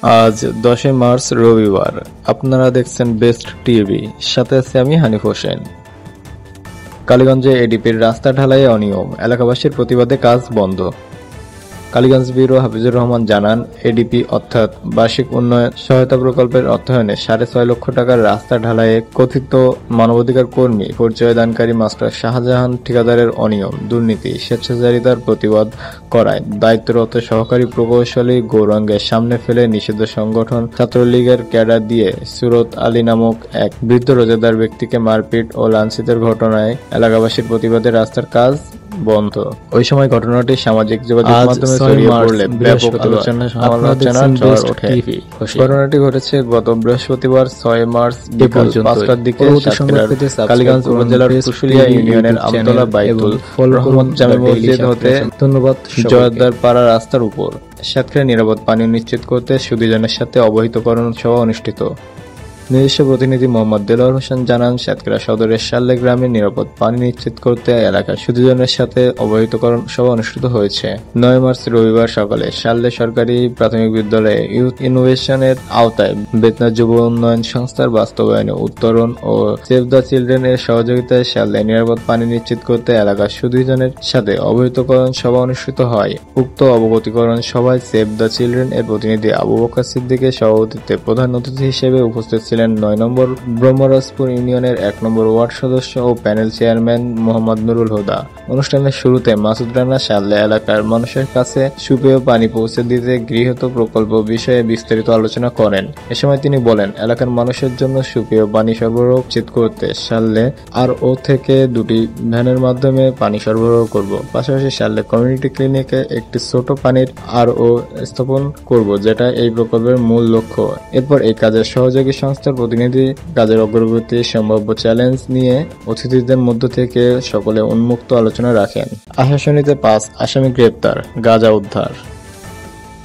আজ 10 মার্চ রবিবার। আপনারা দেখছেন বেস্ট টিভি, সাথে আছি আমি হানিফ হোসেন। কালীগঞ্জে এডিপির রাস্তা ঢালাইয়ে অনিয়ম, এলাকাবাসীর প্রতিবাদে কাজ বন্ধ। কালীগঞ্জ ব্যুরো হাফিজুর রহমান জানান, এডিপি অর্থাৎ বার্ষিক উন্নয়ন সহায়তা প্রকল্পের অর্থায়নে 6.5 লক্ষ টাকার রাস্তা ঢালাইয়ে কথিত মানবাধিকার কর্মী পরিচয়দানকারী মাস্টার শাহজাহান ঠিকাদারের অনিয়ম, দুর্নীতি, স্বেচ্ছাচারিতার প্রতিবাদ করায় দায়িত্বরত সহকারী প্রকৌশলী গৌরাঙ্গকে সামনে ফেলে নিষিদ্ধ সংগঠন ছাত্রলীগের ক্যাডার দিয়ে সুরত আলী নামক এক বৃদ্ধ রোজাদার ব্যক্তিকে মারপিট ও লাঞ্ছিতের ঘটনায় এলাকাবাসীর প্রতিবাদে রাস্তার কাজ বন্ধ। ওই সময় ঘটনাটি সামাজিক যোগাযোগ মাধ্যমে ছড়িয়ে পড়লে ব্যাপক সমালোচনার ঝড় ওঠে। ঘটনাটি ঘটেছে গত বৃহস্পতিবার 6 মার্চ বিকাল 5টার দিকে কালীগঞ্জ উপজেলার কুশুলিয়া ইউনিয়নের আমতলা বাইতুল রহমত জামে মসজিদ হতে জয়দ্বার পাড়া রাস্তার উপর সাতক্ষীরা নিরাপদ পানি নিশ্চিত করতে সুধীজনের সাথে অবহিতকরণ সভা অনুষ্ঠিত। নিজস্ব প্রতিনিধি মোহাম্মদ দেলোয়ার হোসেন জানান, সাতক্ষীরা সদরের শাল্লে গ্রামে নিরাপদ পানি নিশ্চিত করতে এলাকার সুধীজনের সাথে অবহিতকরণ সভা অনুষ্ঠিত হয়েছে। 9 মার্চ রবিবার সকালে শাল্লে সরকারি প্রাথমিক বিদ্যালয়ে ইউথ ইনোভেশনের আওতায় বেতনা যুব উন্নয়ন সংস্থার বাস্তবায়নে উত্তরণ ও সেভ দ্য চিলড্রেন এর সহযোগিতায় শাল্লে নিরাপদ পানি নিশ্চিত করতে এলাকার সুধীজনের সাথে অবহিতকরণ সভা অনুষ্ঠিত হয়। উক্ত অবগতিকরণ সভায় সেভ দ্য চিলড্রেন এর প্রতিনিধি আবু বকর সিদ্দিকের সভাপতিত্বে প্রধান অতিথি হিসেবে উপস্থিত ছিলেন 9 নম্বর ব্রহ্মরাজপুর ইউনিয়নের 1 নম্বর ওয়ার্ড সদস্য ও প্যানেল চেয়ারম্যান মোহাম্মদ নুরুল হুদা। অনুষ্ঠানের শুরুতে মাসুদ রানা শাল্লে এলাকার মানুষের কাছে সুপেয় পানি পৌঁছে দিতে গৃহীত প্রকল্প বিষয়ে বিস্তারিত আলোচনা করেন। এ সময় তিনি বলেন, এলাকার মানুষের জন্য সুপেয় পানি সরবরাহ নিশ্চিত করতে শাল্লে আরও থেকে 2টি ভ্যানের মাধ্যমে পানি সরবরাহ করব। পাশাপাশি শাল্লে কমিউনিটি ক্লিনিকে একটি ছোট পানির আরও স্থাপন করব, যেটা এই প্রকল্পের মূল লক্ষ্য। এরপর এই কাজের সহযোগী সংস্থার প্রতিনিধি কাজের অগ্রগতি, সম্ভাব্য চ্যালেঞ্জ নিয়ে অতিথিদের মধ্য থেকে সকলে উন্মুক্ত আলোচনা রাখেন। আশাশুনিতে 5 আসামি গ্রেপ্তার, গাঁজা উদ্ধার।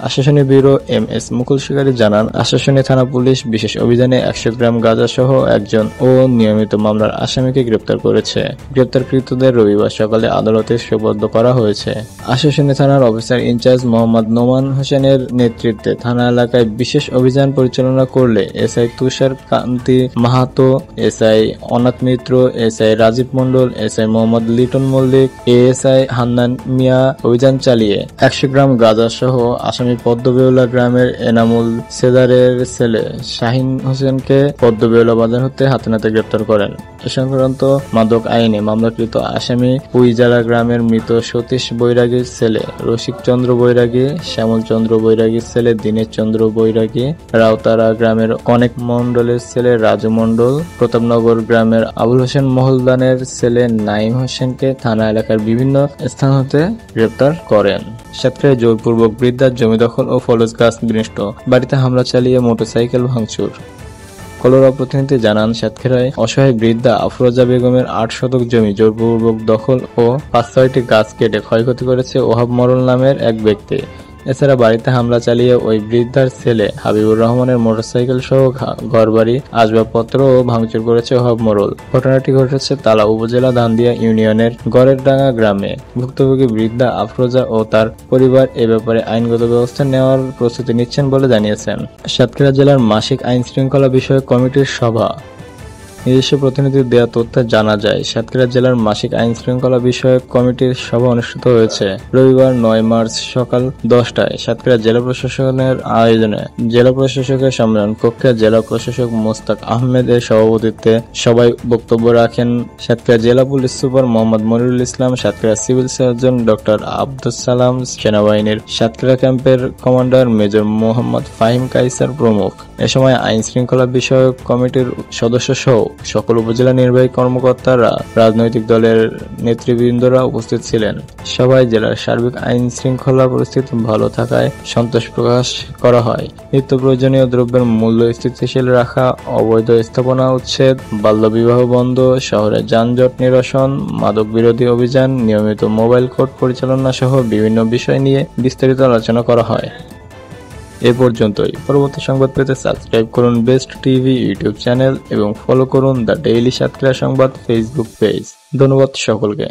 আশাশুনি ব্যুরো MS মুকুল শিকারী জানান, আশাশুনি থানা পুলিশ বিশেষ অভিযানে 100 গ্রাম গাঁজা সহ একজন ও নিয়মিত মামলার আসামিকে গ্রেপ্তার করেছে। গ্রেপ্তারকৃতদের রবিবার সকালে আদালতে সোপর্দ করা হয়েছে। আশাশুনি থানার অফিসার ইনচার্জ মোহাম্মদ নোমান হোসেনের নেতৃত্বে থানা এলাকায় বিশেষ অভিযান পরিচালনা করলে SI তুষার কান্তি মাহাতো, SI অনাথ মিত্র, SI রাজীব মণ্ডল, SI মোহাম্মদ লিটন মল্লিক, ASI হান্নান মিয়া অভিযান চালিয়ে 100 গ্রাম গাঁজা সহ আসামি পদ্মবেউলা গ্রামের এনামুল সেদারের ছেলে শাহিন হোসেনকে পদ্মবেউলা বাজার হতে হাতে নাতে গ্রেপ্তার করেন। এ সংক্রান্ত মাদক আইনে মামলাকৃত আসামি পুইজালা গ্রামের মৃত সতীশ বৈরাগীর ছেলে রসিক চন্দ্র বৈরাগী, শ্যামল চন্দ্র বৈরাগীর ছেলে দীনেশ চন্দ্র বৈরাগী, রাউতারা গ্রামের কনেক মণ্ডলের ছেলে রাজু মণ্ডল, প্রতাপনগর গ্রামের আবুল হোসেন মহলদানের ছেলে নাইম হোসেনকে থানা এলাকার বিভিন্ন স্থান হতে গ্রেপ্তার করেন। সাতক্ষীরায় জোরপূর্বক বৃদ্ধার জমি দখল ও ফলজ গাছ বিনষ্ট, বাড়িতে হামলা চালিয়ে মোটরসাইকেল ভাঙচুর। কলোরা প্রতিনিধি জানান, সাতক্ষীরায় অসহায় বৃদ্ধা আফরোজা বেগমের 8 শতক জমি জোরপূর্বক দখল ও 5-6টি গাছ কেটে ক্ষয়ক্ষতি করেছে ওহাব মরল নামের এক ব্যক্তি। এছাড়া বাড়িতে হামলা চালিয়ে ওই বৃদ্ধার ছেলে হাবিবুর রহমানের মোটরসাইকেল সহ ঘরবাড়ি আসবাবপত্র ও ভাঙচুর করেছে ওহাব মরল। ঘটনাটি ঘটেছে তালা উপজেলা ধানদিয়া ইউনিয়নের গড়েরডাঙ্গা গ্রামে। ভুক্তভোগী বৃদ্ধা আফরোজা ও তার পরিবার এ ব্যাপারে আইনগত ব্যবস্থা নেওয়ার প্রস্তুতি নিচ্ছেন বলে জানিয়েছেন। সাতক্ষীরা জেলার মাসিক আইন শৃঙ্খলা বিষয়ক কমিটির সভা। নিজস্ব প্রতিনিধির দেয়া তথ্যে জানা যায়, সাতক্ষীরা জেলার মাসিক আইন শৃঙ্খলা বিষয়ক কমিটির সভা অনুষ্ঠিত হয়েছে রবিবার 9 মার্চ সকাল 10টায় সাতক্ষীরা জেলা প্রশাসনের আয়োজনে। জেলা প্রশাসকের সম্মেলন কক্ষে জেলা প্রশাসক মোস্তাক আহমেদ এর সভাপতিত্বে সবাই বক্তব্য রাখেন সাতক্ষীরা জেলা police super Mohammad Monirul Islam, Satkhira civil surgeon doctor Abdus Salam, সেনাবাহিনীর সাতক্ষীরা ক্যাম্পের কমান্ডার মেজর মোহাম্মদ ফাহিম কাইসার প্রমুখ। এ সময় আইন শৃঙ্খলা বিষয়ক কমিটির সদস্য সহ সকল উপজেলা নির্বাহী কর্মকর্তারা, রাজনৈতিক দলের নেতৃবৃন্দরা উপস্থিত ছিলেন। সভায় জেলার সার্বিক আইন শৃঙ্খলা পরিস্থিতি ভালো থাকায় সন্তোষ প্রকাশ করা হয়। নিত্য প্রয়োজনীয় দ্রব্যের মূল্য স্থিতিশীল রাখা, অবৈধ স্থাপনা উচ্ছেদ, বাল্যবিবাহ বন্ধ, শহরে যানজট নিরসন, মাদক বিরোধী অভিযান, নিয়মিত মোবাইল কোর্ট পরিচালনা সহ বিভিন্ন বিষয় নিয়ে বিস্তারিত আলোচনা করা হয়। এ পর্যন্তই। পরবর্তী সংবাদ পেতে সাবস্ক্রাইব করুন বেস্ট টিভি ইউটিউব চ্যানেল এবং ফলো করুন দ্য ডেইলি সাতক্ষীরা সংবাদ ফেসবুক পেজ। ধন্যবাদ সকলকে।